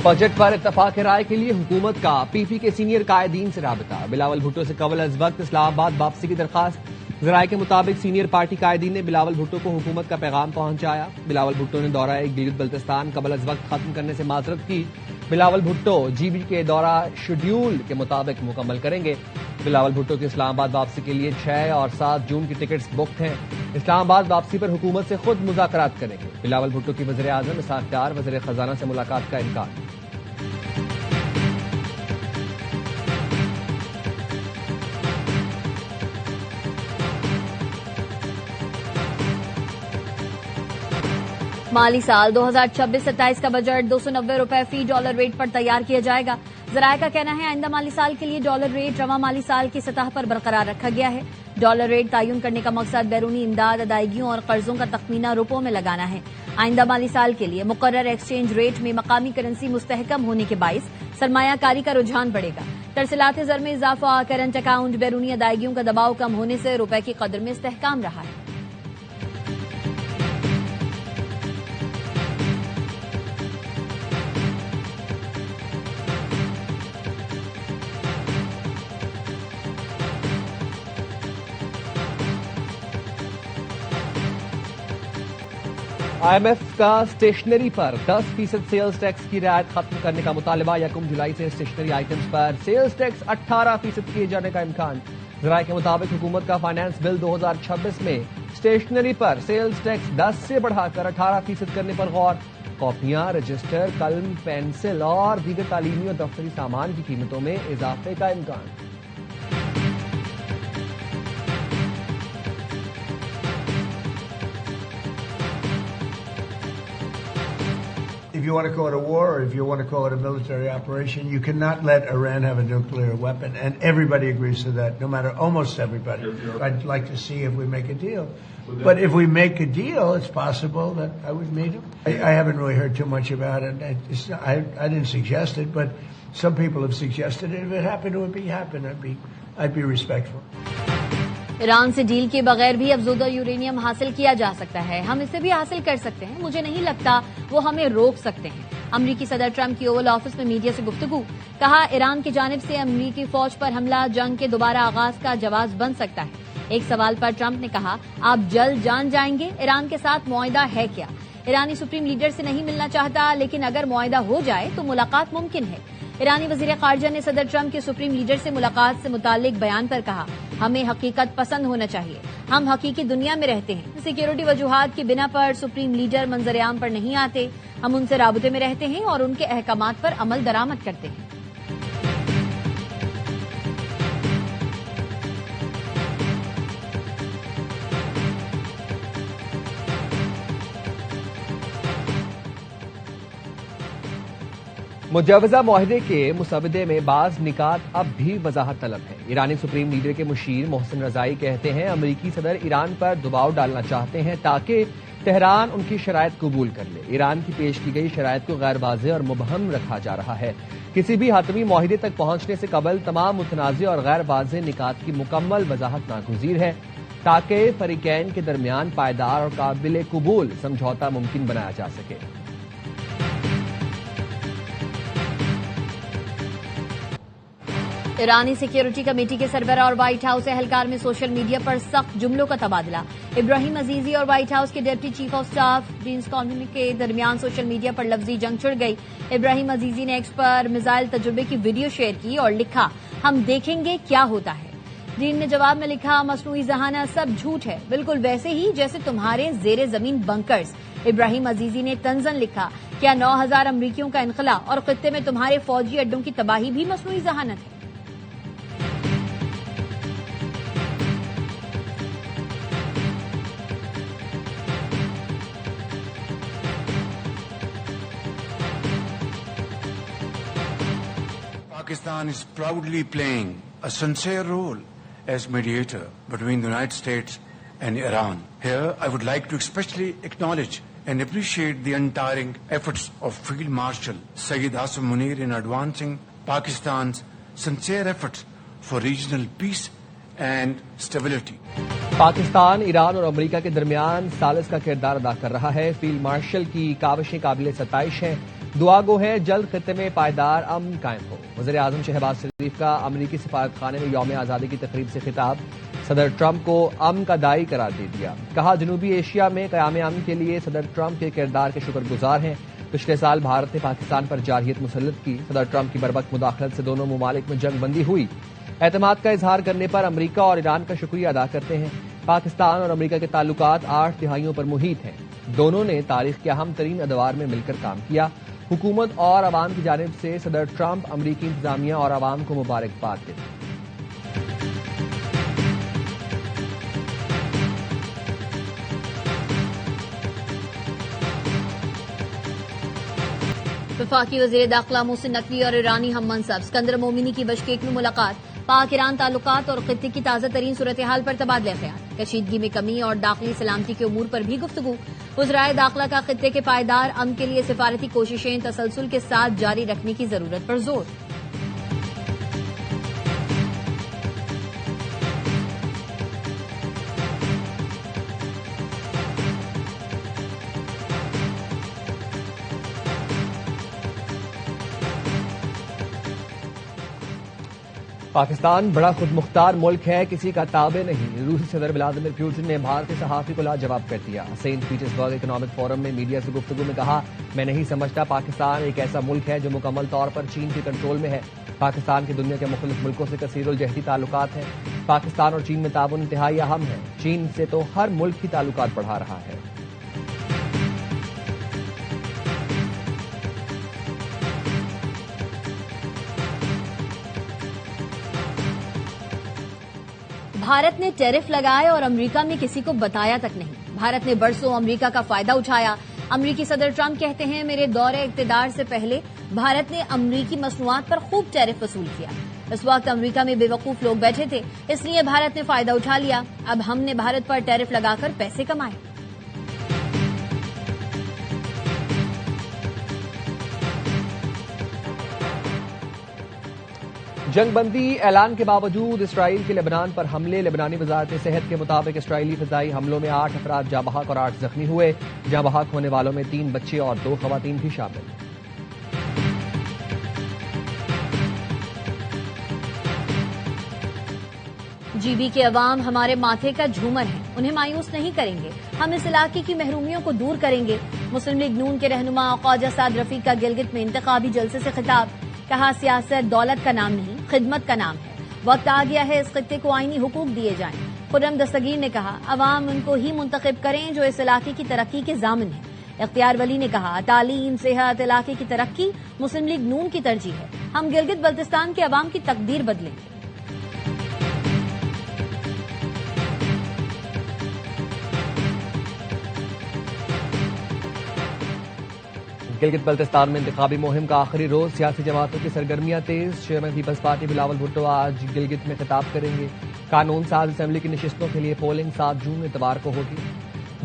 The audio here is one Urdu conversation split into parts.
بجٹ پر اتفاق رائے کے لیے حکومت کا پی پی کے سینئر قائدین سے رابطہ، بلاول بھٹو سے قبل از وقت اسلام آباد واپسی کی درخواست۔ ذرائع کے مطابق سینئر پارٹی قائدین نے بلاول بھٹو کو حکومت کا پیغام پہنچایا۔ بلاول بھٹو نے دورہ گلگت بلتستان قبل از وقت ختم کرنے سے معذرت کی۔ بلاول بھٹو جی بی کے دورہ شیڈیول کے مطابق مکمل کریں گے۔ بلاول بھٹو کی اسلام آباد واپسی کے لیے 6 اور 7 جون کی ٹکٹس بکڈ ہیں۔ اسلام آباد واپسی پر حکومت سے خود مذاکرات کریں گے۔ بلاول بھٹو کی وزیر اعظم اسحاق ڈار وزیر خزانہ سے ملاقات کا امکان۔ مالی سال 2026-27 کا بجٹ 290 روپے فی ڈالر ریٹ پر تیار کیا جائے گا۔ ذرائع کا کہنا ہے آئندہ مالی سال کے لیے ڈالر ریٹ رواں مالی سال کی سطح پر برقرار رکھا گیا ہے۔ ڈالر ریٹ تعین کرنے کا مقصد بیرونی امداد، ادائیگیوں اور قرضوں کا تخمینہ روپوں میں لگانا ہے۔ آئندہ مالی سال کے لیے مقرر ایکسچینج ریٹ میں مقامی کرنسی مستحکم ہونے کے باعث سرمایہ کاری کا رجحان بڑھے گا۔ ترسیلات زر میں اضافہ، کرنٹ اکاؤنٹ، بیرونی ادائیگیوں کا دباؤ کم ہونے سے روپے کی قدر میں استحکام رہا ہے۔ آئی ایم ایف کا اسٹیشنری پر 10% سیلز ٹیکس کی رعایت ختم کرنے کا مطالبہ۔ 1 جولائی سے اسٹیشنری آئٹمز پر سیلز ٹیکس 18% کیے جانے کا امکان۔ ذرائع کے مطابق حکومت کا فائنانس بل 2026 میں اسٹیشنری پر سیلز ٹیکس 10 سے بڑھا کر 18% کرنے پر غور۔ کاپیاں، رجسٹر، قلم، پینسل اور دیگر تعلیمی اور دفتری سامان کی قیمتوں میں اضافے کا امکان۔ If you want to call it a war or if you want to call it a military operation, you cannot let Iran have a nuclear weapon. And everybody agrees to that, no matter almost everybody. I'd like to see if we make a deal. But if we make a deal, it's possible that I would meet him. I haven't really heard too much about it. I didn't suggest it, but some people have suggested it. If it happened, it would happen. I'd be respectful. Iran سے ڈیل کے بغیر بھی افزودہ یورینیم حاصل کیا جا سکتا ہے۔ ہم اسے بھی حاصل کر سکتے ہیں۔ مجھے نہیں لگتا وہ ہمیں روک سکتے ہیں۔ امریکی صدر ٹرمپ کی اوول آفس میں میڈیا سے گفتگو، کہا ایران کی جانب سے امریکی فوج پر حملہ جنگ کے دوبارہ آغاز کا جواز بن سکتا ہے۔ ایک سوال پر ٹرمپ نے کہا، آپ جلد جان جائیں گے ایران کے ساتھ معاہدہ ہے کیا؟ ایرانی سپریم لیڈر سے نہیں ملنا چاہتا، لیکن اگر معاہدہ ہو جائے تو ملاقات ممکن ہے۔ ایرانی وزیر خارجہ نے صدر ٹرمپ کے سپریم لیڈر سے ملاقات سے متعلق بیان پر کہا، ہمیں حقیقت پسند ہونا چاہیے، ہم حقیقی دنیا میں رہتے ہیں، سیکیورٹی وجوہات کی بنا پر سپریم لیڈر منظر عام پر نہیں آتے، ہم ان سے رابطے میں رہتے ہیں اور ان کے احکامات پر عمل درآمد کرتے ہیں۔ مجوزہ معاہدے کے مسودے میں بعض نکات اب بھی وضاحت طلب ہے۔ ایرانی سپریم لیڈر کے مشیر محسن رضائی کہتے ہیں امریکی صدر ایران پر دباؤ ڈالنا چاہتے ہیں تاکہ تہران ان کی شرائط قبول کر لے۔ ایران کی پیش کی گئی شرائط کو غیر واضح اور مبہم رکھا جا رہا ہے۔ کسی بھی حتمی معاہدے تک پہنچنے سے قبل تمام متنازع اور غیر واضح نکات کی مکمل وضاحت ناگزیر ہے تاکہ فریقین کے درمیان پائیدار اور قابل قبول سمجھوتہ ممکن بنایا جا سکے۔ ایرانی سیکیورٹی کمیٹی کے سربراہ اور وائٹ ہاؤس اہلکار میں سوشل میڈیا پر سخت جملوں کا تبادلہ۔ ابراہیم عزیزی اور وائٹ ہاؤس کے ڈپٹی چیف آف سٹاف جینس کانوی کے درمیان سوشل میڈیا پر لفظی جنگ چھڑ گئی۔ ابراہیم عزیزی نے ایکس پر میزائل تجربے کی ویڈیو شیئر کی اور لکھا، ہم دیکھیں گے کیا ہوتا ہے۔ جین نے جواب میں لکھا، مصنوعی ذہانت سب جھوٹ ہے، بالکل ویسے ہی جیسے تمہارے زیر زمین بنکرز۔ ابراہیم عزیزی نے طنزاً لکھا، کیا 9000 امریکیوں کا انخلا اور خطے میں تمہارے فوجی اڈوں کی تباہی بھی مصنوعی ذہانت ہے؟ Pakistan is proudly playing a sincere role as mediator between the United States and Iran. Here, I would like to especially acknowledge and appreciate the untiring efforts of Field Marshal Sayyid Asim Munir in advancing Pakistan's sincere efforts for regional peace and stability. Pakistan Iran اور امریکہ کے درمیان ثالث کا کردار ادا کر رہا ہے۔ فیلڈ مارشل کی کاوشیں قابل ستائش ہیں۔ دعا گو ہے جلد خطے میں پائیدار امن قائم ہو. وزیر اعظم شہباز شریف کا امریکی سفارت خانے میں یوم آزادی کی تقریب سے خطاب. صدر ٹرمپ کو امن کا داعی قرار دے دیا. کہا جنوبی ایشیا میں قیام امن کے لیے صدر ٹرمپ کے کردار کے شکر گزار ہیں. پچھلے سال بھارت نے پاکستان پر جارحیت مسلط کی. صدر ٹرمپ کی بروقت مداخلت سے دونوں ممالک میں جنگ بندی ہوئی. اعتماد کا اظہار کرنے پر امریکہ اور ایران کا شکریہ ادا کرتے ہیں. پاکستان اور امریکہ کے تعلقات 8 دہائیوں پر محیط ہیں. دونوں نے تاریخ کے اہم ترین ادوار میں مل کر کام کیا. حکومت اور عوام کی جانب سے صدر ٹرمپ امریکی انتظامیہ اور عوام کو مبارکباد دیتے ہیں. وفاقی وزیر داخلہ محسن نقوی اور ایرانی ہم منصب اسکندر مومنی کی بشکیک میں ملاقات. پاک ایران تعلقات اور خطے کی تازہ ترین صورتحال پر تبادلہ خیال. کشیدگی میں کمی اور داخلی سلامتی کے امور پر بھی گفتگو. وزرائے داخلہ کا خطے کے پائیدار امن کے لیے سفارتی کوششیں تسلسل کے ساتھ جاری رکھنے کی ضرورت پر زور. پاکستان بڑا خود مختار ملک ہے، کسی کا تابع نہیں. روسی صدر ولادیمیر پوٹن نے بھارتی صحافی کو لاجواب کر دیا. سینٹ پیٹرزبرگ اکنامک فورم میں میڈیا سے گفتگو میں کہا، میں نہیں سمجھتا پاکستان ایک ایسا ملک ہے جو مکمل طور پر چین کے کنٹرول میں ہے. پاکستان کے دنیا کے مختلف ملکوں سے کثیر الجہتی تعلقات ہیں. پاکستان اور چین میں تعاون انتہائی اہم ہے. چین سے تو ہر ملک ہی تعلقات بڑھا رہا ہے. بھارت نے ٹیرف لگائے اور امریکہ میں کسی کو بتایا تک نہیں. بھارت نے برسوں امریکہ کا فائدہ اٹھایا. امریکی صدر ٹرمپ کہتے ہیں میرے دور اقتدار سے پہلے بھارت نے امریکی مصنوعات پر خوب ٹیرف وصول کیا. اس وقت امریکہ میں بے وقوف لوگ بیٹھے تھے، اس لیے بھارت نے فائدہ اٹھا لیا. اب ہم نے بھارت پر ٹیرف لگا کر پیسے کمائے. جنگ بندی اعلان کے باوجود اسرائیل کے لبنان پر حملے. لبنانی وزارت صحت کے مطابق اسرائیلی فضائی حملوں میں 8 افراد جاں بحق اور 8 زخمی ہوئے. جاں بحق ہونے والوں میں 3 بچے اور 2 خواتین بھی شامل. جی بی کے عوام ہمارے ماتھے کا جھومر ہیں، انہیں مایوس نہیں کریں گے. ہم اس علاقے کی محرومیوں کو دور کریں گے. مسلم لیگ نون کے رہنما خواجہ سعد رفیق کا گلگت میں انتخابی جلسے سے خطاب. کہا سیاست دولت کا نام نہیں، خدمت کا نام ہے. وقت آ گیا ہے اس خطے کو آئینی حقوق دیے جائیں. خرم دستگیر نے کہا عوام ان کو ہی منتخب کریں جو اس علاقے کی ترقی کے ضامن ہیں. اختیار ولی نے کہا تعلیم، صحت، علاقے کی ترقی مسلم لیگ نون کی ترجیح ہے. ہم گلگت بلتستان کے عوام کی تقدیر بدلیں گے. گلگت بلتستان میں انتخابی مہم کا آخری روز. سیاسی جماعتوں کی سرگرمیاں تیز. چیئرمین پیپلز پارٹی بلاول بھٹو آج گلگت میں خطاب کریں گے. قانون ساز اسمبلی کی نشستوں کے لیے پولنگ 7 جون اتوار کو ہوگی.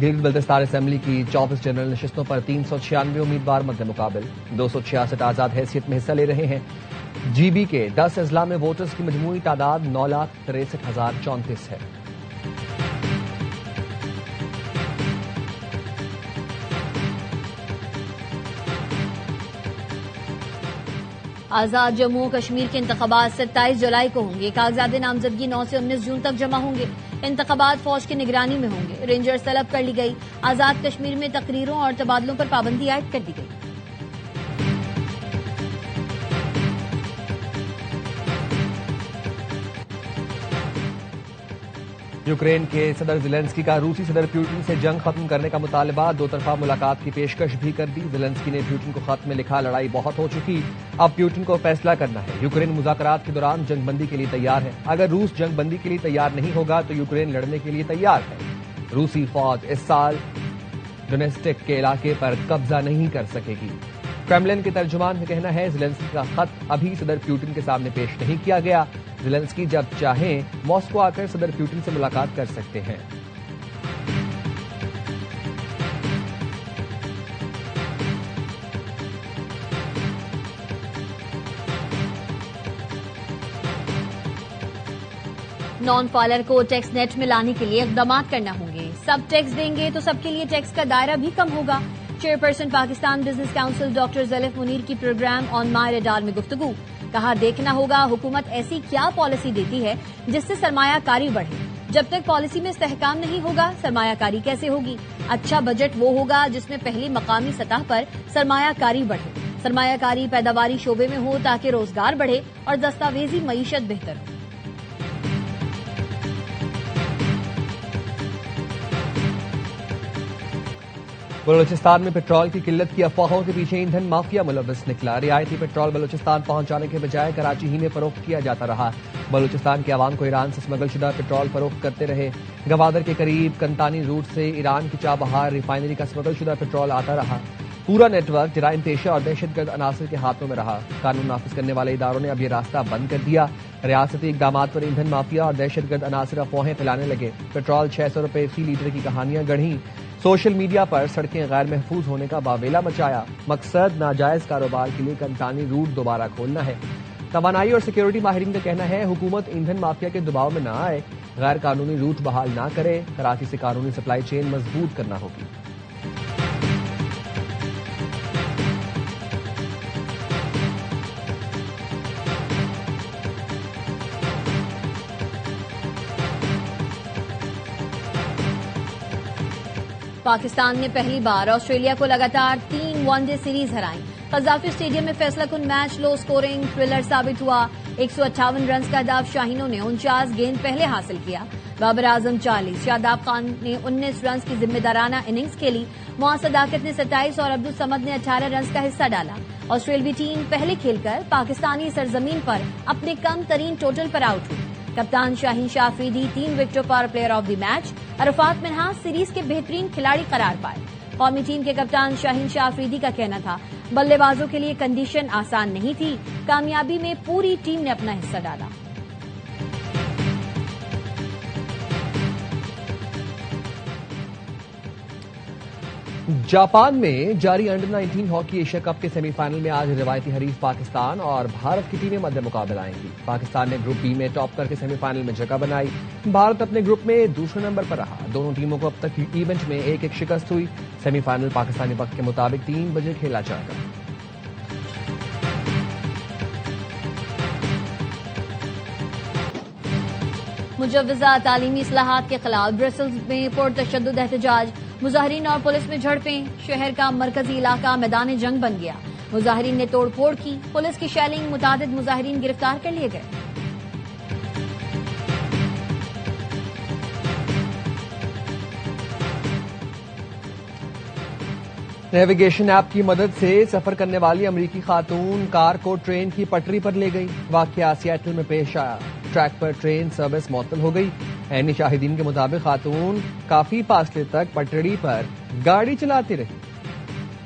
گلگت بلتستان اسمبلی کی 24 جنرل نشستوں پر 396 امیدوار مد مقابل. 266 آزاد حیثیت میں حصہ لے رہے ہیں. جی بی کے 10 اضلاع میں ووٹرز کی مجموعی تعداد 9,63,034 ہے. آزاد جموں و کشمیر کے انتخابات 27 جولائی کو ہوں گے. کاغذات نامزدگی 9 سے 19 جون تک جمع ہوں گے. انتخابات فوج کی نگرانی میں ہوں گے. رینجرز طلب کر لی گئی. آزاد کشمیر میں تقریروں اور تبادلوں پر پابندی عائد کر دی گئی. یوکرین کے صدر زیلنسکی کا روسی صدر پیوٹن سے جنگ ختم کرنے کا مطالبہ. 2 طرفہ ملاقات کی پیشکش بھی کر دی. زیلنسکی نے پیوٹن کو خط میں لکھا لڑائی بہت ہو چکی، اب پیوٹن کو فیصلہ کرنا ہے. یوکرین مذاکرات کے دوران جنگ بندی کے لیے تیار ہے. اگر روس جنگ بندی کے لیے تیار نہیں ہوگا تو یوکرین لڑنے کے لیے تیار ہے. روسی فوج اس سال ڈونیسٹک کے علاقے پر قبضہ نہیں کر سکے گی. کرملن کے ترجمان کا کہنا ہے زیلنسکی کا خط ابھی صدر پیوٹن کے سامنے پیش نہیں کیا گیا. زیلنسکی جب چاہیں ماسکو آ کر صدر پیوٹن سے ملاقات کر سکتے ہیں. نان فالر کو ٹیکس نیٹ میں لانے کے لیے اقدامات کرنا ہوں گے. سب ٹیکس دیں گے تو سب کے لیے ٹیکس کا دائرہ بھی کم ہوگا. Chairperson Pakistan business council doctor زلیف منیر کی پروگرام آن مائی ریڈار میں گفتگو. کہا دیکھنا ہوگا حکومت ایسی کیا پالیسی دیتی ہے جس سے سرمایہ کاری بڑھے. جب تک پالیسی میں استحکام نہیں ہوگا سرمایہ کاری کیسے ہوگی؟ اچھا بجٹ وہ ہوگا جس میں پہلی مقامی سطح پر سرمایہ کاری بڑھے. سرمایہ کاری پیداواری شعبے میں ہو تاکہ روزگار بڑھے اور دستاویزی معیشت بہتر ہو. بلوچستان میں پیٹرول کی قلت کی افواہوں کے پیچھے ایندھن مافیا ملوث نکلا. رعایتی پیٹرول بلوچستان پہنچانے کے بجائے کراچی ہی میں فروخت کیا جاتا رہا. بلوچستان کے عوام کو ایران سے اسمگل شدہ پیٹرول فروخت کرتے رہے. گوادر کے قریب کنتانی روٹ سے ایران کی چابہار ریفائنری کا اسمگل شدہ پیٹرول آتا رہا. پورا نیٹ ورک جرائم پیشہ اور دہشت گرد عناصر کے ہاتھوں میں رہا. قانون نافذ کرنے والے اداروں نے اب یہ راستہ بند کر دیا. ریاستی اقدامات پر ایندھن مافیا اور دہشت گرد عناصر افواہیں پھیلانے لگے. پیٹرول 600 روپے فی لیٹر کی کہانیاں گڑھیں. سوشل میڈیا پر سڑکیں غیر محفوظ ہونے کا واویلا مچایا. مقصد ناجائز کاروبار کے لیے کنتانی روٹ دوبارہ کھولنا ہے. توانائی اور سیکیورٹی ماہرین کا کہنا ہے حکومت ایندھن مافیا کے دباؤ میں نہ آئے، غیر قانونی روٹ بحال نہ کرے. کراچی سے قانونی سپلائی چین مضبوط کرنا ہوگی. پاکستان نے پہلی بار آسٹریلیا کو لگاتار 3 ون ڈے سیریز ہرائیں. قذافی اسٹیڈیم میں فیصلہ کن میچ لو سکورنگ تھرلر ثابت ہوا. 158 رنز کا ہدف شاہینوں نے 49 گیند پہلے حاصل کیا. بابر اعظم 40، شاداب خان نے 19 رنز کی ذمہ دارانہ اننگز کھیلی. معاذ صداقت نے 27 اور عبدالصمد نے 18 رنز کا حصہ ڈالا. آسٹریلوی ٹیم پہلے کھیل کر پاکستانی سرزمین پر اپنے کم ترین ٹوٹل پر آؤٹ ہوئی. کپتان شاہین شاہ افریدی 3 وکٹوں پر player of the match. Arafat Minhas series کے بہترین کھلاڑی قرار پائے. قومی ٹیم کے کپتان شاہین شاہ افریدی کا کہنا تھا بلے بازوں کے لیے کنڈیشن آسان نہیں تھی، کامیابی میں پوری ٹیم نے اپنا حصہ ڈالا. جاپان میں جاری انڈر 19 ہاکی ایشیا کپ کے سیمی فائنل میں آج روایتی حریف پاکستان اور بھارت کی ٹیمیں مد مقابل آئیں گی. پاکستان نے گروپ بی میں ٹاپ کر کے سیمی فائنل میں جگہ بنائی. بھارت اپنے گروپ میں دوسرے نمبر پر رہا. دونوں ٹیموں کو اب تک ایونٹ میں 1-1 شکست ہوئی. سیمی فائنل پاکستانی وقت کے مطابق 3 بجے کھیلا جائے گا. مجوزہ تعلیمی اصلاحات کے خلاف برسلز میں پرتشدد احتجاج. مظاہرین اور پولیس میں جھڑپیں. شہر کا مرکزی علاقہ میدان جنگ بن گیا. مظاہرین نے توڑ پھوڑ کی. پولیس کی شیلنگ. متعدد مظاہرین گرفتار کر لیے گئے. نیویگیشن ایپ کی مدد سے سفر کرنے والی امریکی خاتون کار کو ٹرین کی پٹری پر لے گئی. واقعہ سیاٹل میں پیش آیا. ٹریک پر ٹرین سروس معطل ہو گئی. عینی شاہدین کے مطابق خاتون کافی فاصلے تک پٹڑی پر گاڑی چلاتی رہی.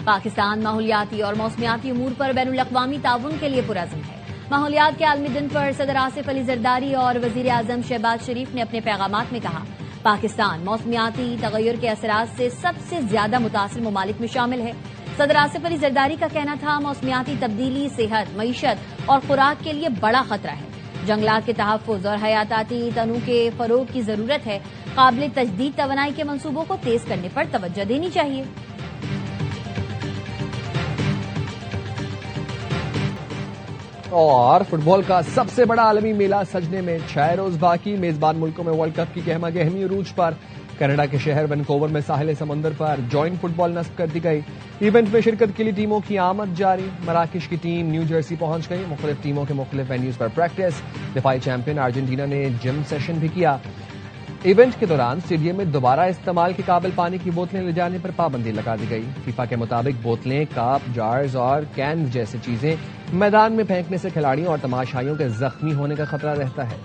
پاکستان ماحولیاتی اور موسمیاتی امور پر بین الاقوامی تعاون کے لیے پرعزم ہے. ماحولیات کے عالمی دن پر صدر آصف علی زرداری اور وزیر اعظم شہباز شریف نے اپنے پیغامات میں کہا پاکستان موسمیاتی تغیر کے اثرات سے سب سے زیادہ متاثر ممالک میں شامل ہے. صدر آصف علی زرداری کا کہنا تھا موسمیاتی تبدیلی صحت، معیشت اور خوراک کے لیے بڑا خطرہ ہے. جنگلات کے تحفظ اور حیاتیاتی تنوع کے فروغ کی ضرورت ہے. قابل تجدید توانائی کے منصوبوں کو تیز کرنے پر توجہ دینی چاہیے. اور فٹ بال کا سب سے بڑا عالمی میلہ سجنے میں 6 روز باقی. میزبان ملکوں میں ورلڈ کپ کی گہما گہمی عروج پر. کینیڈا کے شہر وینکوور میں ساحل سمندر پر جوائنٹ فٹ بال نصب کر دی گئی. ایونٹ میں شرکت کے لیے ٹیموں کی آمد جاری. مراکش کی ٹیم نیو جرسی پہنچ گئی. مختلف ٹیموں کے مختلف وینیوز پر پریکٹس. دفاعی چیمپئن ارجنٹینا نے جم سیشن بھی کیا. ایونٹ کے دوران اسٹیڈیم میں دوبارہ استعمال کے قابل پانی کی بوتلیں لے جانے پر پابندی لگا دی گئی. فیفا کے مطابق بوتلیں، کپ، جارز اور کینز جیسی چیزیں میدان میں پھینکنے سے کھلاڑیوں اور تماشائیوں کے زخمی ہونے کا خطرہ رہتا ہے.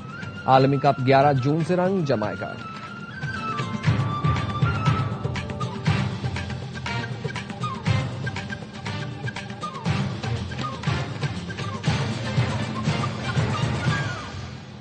عالمی کپ 11 جون سے رنگ جمائے گا.